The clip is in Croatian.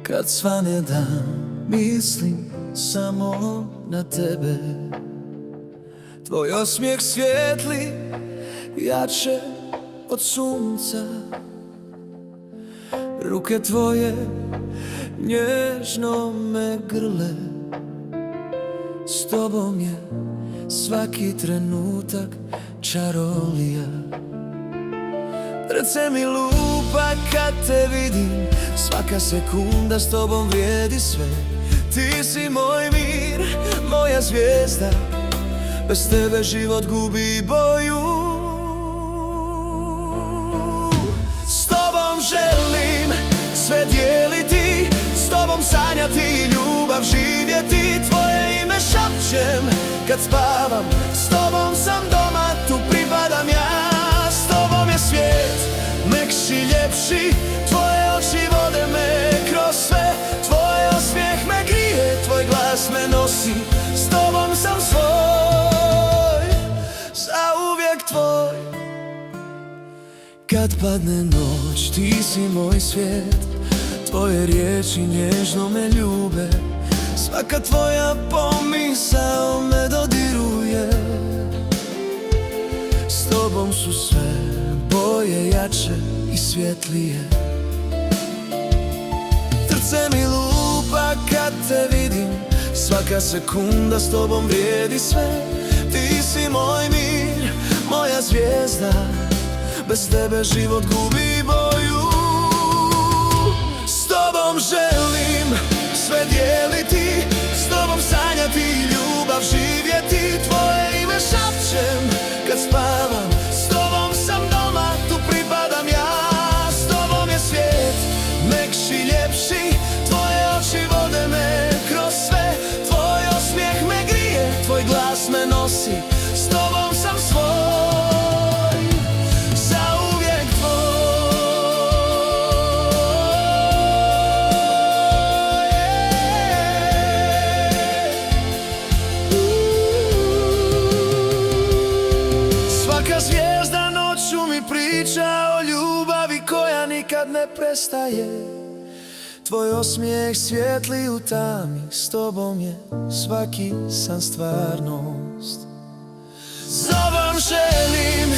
Kad svane dan mislim samo na tebe. Tvoj osmijeh svijetli jače od sunca. Ruke tvoje nježno me grle. S tobom je svaki trenutak čarolija. Srce mi lupa kad te vidim, svaka sekunda s tobom vrijedi sve. Ti si moj mir, moja zvijezda, bez tebe život gubi boju. S tobom želim sve dijeliti, s tobom sanjati i ljubav živjeti. Tvoje ime šapćem kad spavam, s tobom sam doma, tu pripadam ja. S tobom je svijet mekši, ljepši, tvoje oči vode me kroz sve. Tvoj osmijeh me grije, tvoj glas me nosi, s tobom sam svoj, zauvijek tvoj. Kad padne noć, ti si moj svijet, tvoje riječi nježno me ljube. Svaka tvoja pomisao me dodiruje. S tobom su sve boje jače i svjetlije. Srce mi lupa kad te vidim, svaka sekunda s tobom vrijedi sve. Ti si moj mir, moja zvijezda, bez tebe život gubi boju. S tobom želim sve dijeliti, s tobom sanjati i ljubav živjeti. Tvoje ime šapćem kad spavam, s tobom sam doma, tu pripadam ja. S tobom je svijet mekši, ljepši, tvoje oči vode me kroz sve. Tvoj osmijeh me grije, tvoj glas me nosi, s tobom sam svoj, zauvijek tvoj. Svaka zvijezda noću mi priča o ljubavi koja nikad ne prestaje. Tvoj osmijeh svijetli u tami, s tobom je svaki san stvarnost. S tobom želim